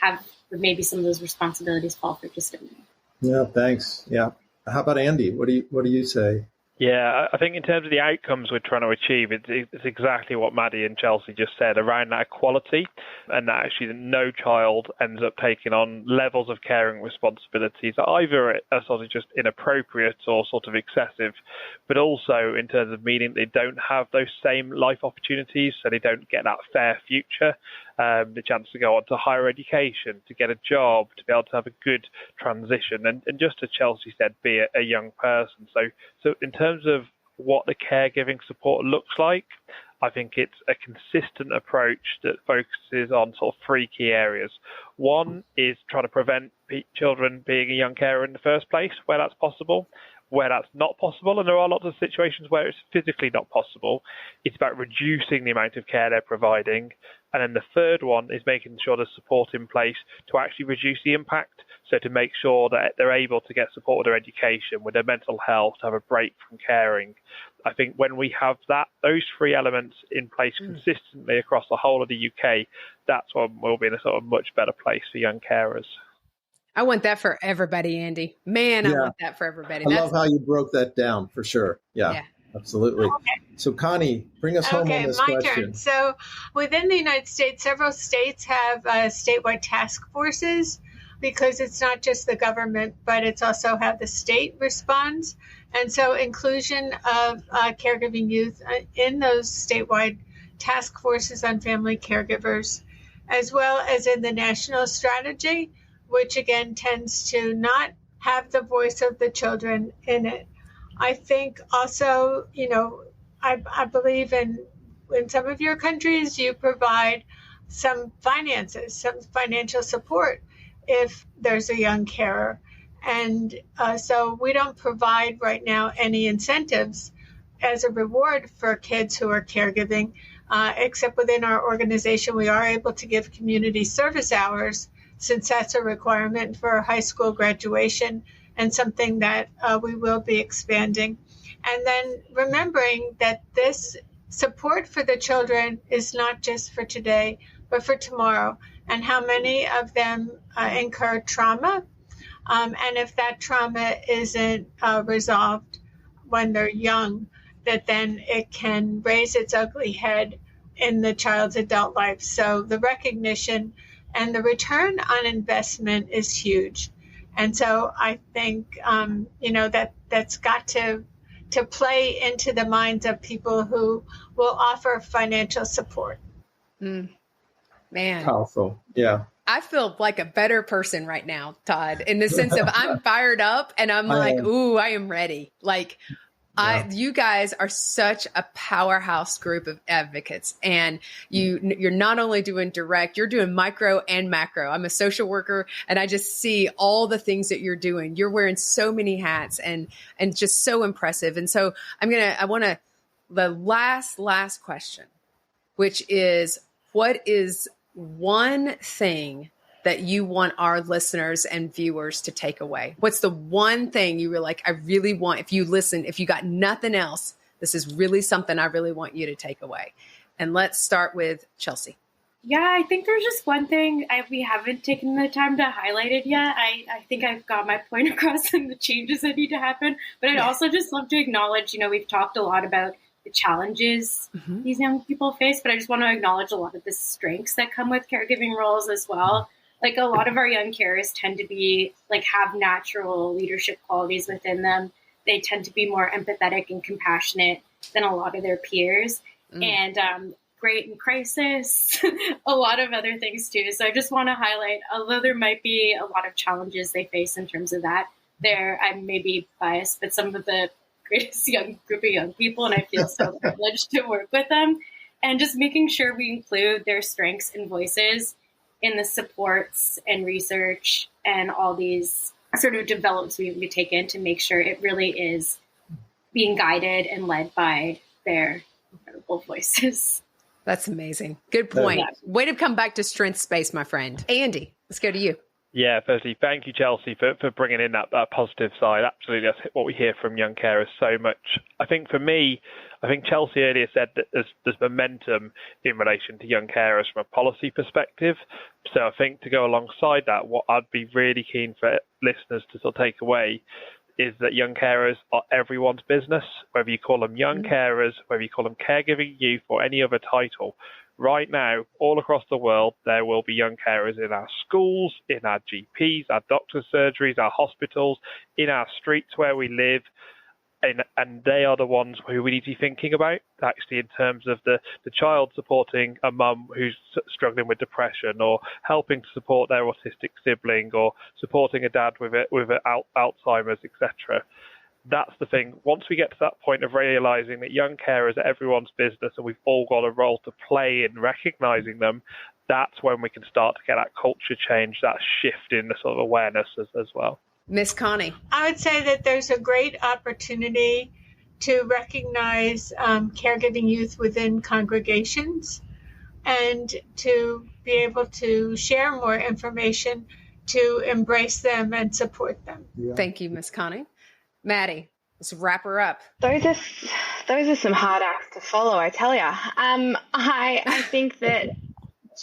Speaker 6: have maybe some of those responsibilities fall for just a minute.
Speaker 2: Yeah, thanks. Yeah. How about Andy? What do you say?
Speaker 5: Yeah, I think in terms of the outcomes we're trying to achieve, it's exactly what Maddie and Chelsea just said around that equality, and that actually no child ends up taking on levels of caring responsibilities that either are sort of just inappropriate or sort of excessive, but also in terms of meaning they don't have those same life opportunities, so they don't get that fair future, the chance to go on to higher education, to get a job, to be able to have a good transition, and just as Chelsea said, be a young person. So in terms of what the caregiving support looks like, I think it's a consistent approach that focuses on sort of three key areas. One is trying to prevent children being a young carer in the first place, where that's possible. Where that's not possible, and there are lots of situations where it's physically not possible, it's about reducing the amount of care they're providing. And then the third one is making sure there's support in place to actually reduce the impact. So to make sure that they're able to get support with their education, with their mental health, to have a break from caring. I think when we have those three elements in place consistently across the whole of the UK, that's when we'll be in a sort of much better place for young carers.
Speaker 1: I want that for everybody, Andy. Man, I want that for everybody.
Speaker 2: I love how you broke that down, for sure. Yeah. Absolutely. Okay. So, Connie, bring us home on this question.
Speaker 4: Okay, my turn. So, within the United States, several states have statewide task forces, because it's not just the government, but it's also how the state responds. And so inclusion of caregiving youth in those statewide task forces on family caregivers, as well as in the national strategy, which again tends to not have the voice of the children in it. I think also, I believe in some of your countries, you provide some finances, some financial support if there's a young carer. And so we don't provide right now any incentives as a reward for kids who are caregiving, except within our organization, we are able to give community service hours, since that's a requirement for high school graduation and something that we will be expanding. And then remembering that this support for the children is not just for today, but for tomorrow, and how many of them incur trauma. And if that trauma isn't resolved when they're young, that then it can raise its ugly head in the child's adult life. So the recognition and the return on investment is huge. And so I think, that's got to play into the minds of people who will offer financial support.
Speaker 1: Man.
Speaker 2: Powerful. Yeah.
Speaker 1: I feel like a better person right now, Todd, in the sense of I'm fired up and I'm like, ooh, I am ready. Like, you guys are such a powerhouse group of advocates, and you're not only doing direct, you're doing micro and macro. I'm a social worker, and I just see all the things that you're doing. You're wearing so many hats and just so impressive. And so the last question, which is, what is one thing that you want our listeners and viewers to take away? What's the one thing you were like, I really want, if you got nothing else, this is really something I really want you to take away? And let's start with Chelsea.
Speaker 6: Yeah, I think there's just one thing we haven't taken the time to highlight it yet. I think I've got my point across and the changes that need to happen. But I'd also just love to acknowledge, we've talked a lot about the challenges these young people face, but I just want to acknowledge a lot of the strengths that come with caregiving roles as well. Like, a lot of our young carers tend to be have natural leadership qualities within them. They tend to be more empathetic and compassionate than a lot of their peers, and great in crisis, a lot of other things too. So I just want to highlight, although there might be a lot of challenges they face in terms of that, I may be biased, but some of the greatest group of young people, and I feel so privileged to work with them, and just making sure we include their strengths and voices in the supports and research and all these sort of developments we take in to make sure it really is being guided and led by their incredible voices.
Speaker 1: That's amazing. Good point. Way to come back to strength space, my friend. Andy, let's go to you.
Speaker 5: Yeah, firstly, thank you, Chelsea, for bringing in that positive side. Absolutely, that's what we hear from young carers so much. I think for me, Chelsea earlier said that there's momentum in relation to young carers from a policy perspective. So I think to go alongside that, what I'd be really keen for listeners to sort of take away is that young carers are everyone's business, whether you call them young carers, whether you call them caregiving youth or any other title. Right now, all across the world, there will be young carers in our schools, in our GPs, our doctors' surgeries, our hospitals, in our streets where we live. And they are the ones who we need to be thinking about, actually, in terms of the child supporting a mum who's struggling with depression, or helping to support their autistic sibling, or supporting a dad with Alzheimer's, etc. That's the thing. Once we get to that point of realizing that young carers are everyone's business and we've all got a role to play in recognizing them, that's when we can start to get that culture change, that shift in the sort of awareness as well.
Speaker 1: Miss Connie.
Speaker 4: I would say that there's a great opportunity to recognize caregiving youth within congregations, and to be able to share more information to embrace them and support them.
Speaker 2: Yeah.
Speaker 1: Thank you, Miss Connie. Maddie, let's wrap her up.
Speaker 3: Those are some hard acts to follow, I tell ya. I think that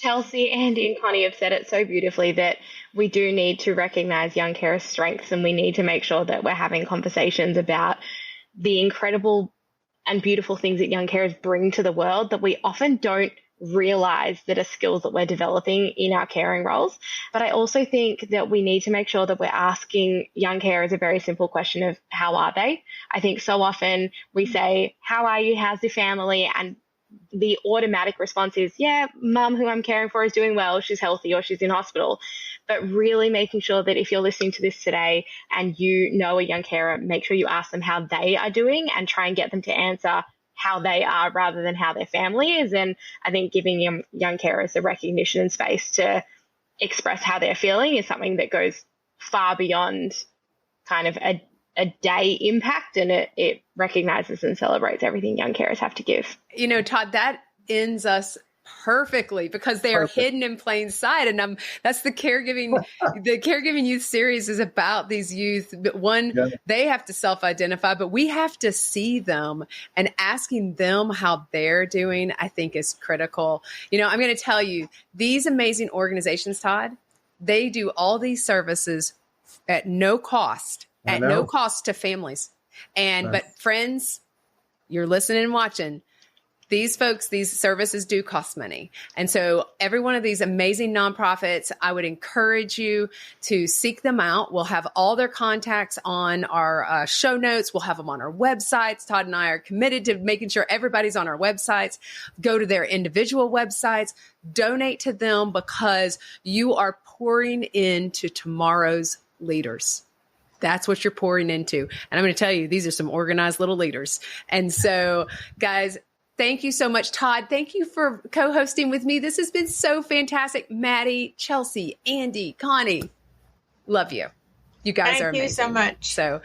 Speaker 3: Chelsea, Andy, and Connie have said it so beautifully that we do need to recognize young carers' strengths, and we need to make sure that we're having conversations about the incredible and beautiful things that young carers bring to the world that we often don't realize that are skills that we're developing in our caring roles. But I also think that we need to make sure that we're asking young carers a very simple question of how are they? I think so often we say, how are you? How's your family? And the automatic response is, yeah, mum who I'm caring for is doing well. She's healthy or she's in hospital. But really making sure that if you're listening to this today and you know a young carer, make sure you ask them how they are doing and try and get them to answer how they are rather than how their family is. And I think giving young carers the recognition and space to express how they're feeling is something that goes far beyond kind of a day impact, and it recognizes and celebrates everything young carers have to give.
Speaker 1: You know, Todd, that ends us perfectly because they are hidden in plain sight. And that's the caregiving youth series is about these youth. They have to self-identify, but we have to see them, and asking them how they're doing, I think, is critical. You know, I'm going to tell you, these amazing organizations, Todd, they do all these services at no cost, to families. But friends, you're listening and watching. These folks, these services do cost money. And so every one of these amazing nonprofits, I would encourage you to seek them out. We'll have all their contacts on our show notes. We'll have them on our websites. Todd and I are committed to making sure everybody's on our websites. Go to their individual websites, donate to them, because you are pouring into tomorrow's leaders. That's what you're pouring into. And I'm going to tell you, these are some organized little leaders. And so, guys, thank you so much. Todd, thank you for co-hosting with me. This has been so fantastic. Maddie, Chelsea, Andy, Connie, love you. You guys are amazing.
Speaker 4: Thank you so much.
Speaker 1: So,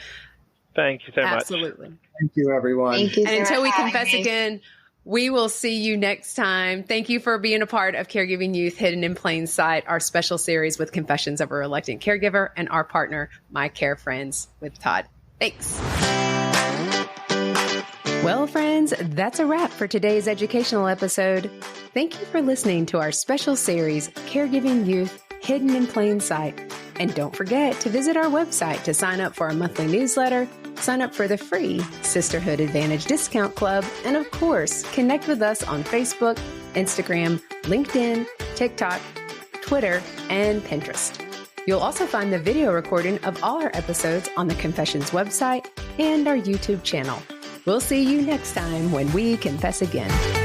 Speaker 5: thank you so much.
Speaker 1: Absolutely.
Speaker 2: Thank you, everyone.
Speaker 3: Thank you.
Speaker 1: And until we confess again, we will see you next time. Thank you for being a part of Caregiving Youth Hidden in Plain Sight, our special series with Confessions of a Reluctant Caregiver, and our partner, My Care Friends with Todd. Thanks. Well, friends, that's a wrap for today's educational episode. Thank you for listening to our special series, Caregiving Youth Hidden in Plain Sight. And don't forget to visit our website to sign up for our monthly newsletter, sign up for the free Sisterhood Advantage Discount Club, and of course, connect with us on Facebook, Instagram, LinkedIn, TikTok, Twitter, and Pinterest. You'll also find the video recording of all our episodes on the Confessions website and our YouTube channel. We'll see you next time when we confess again.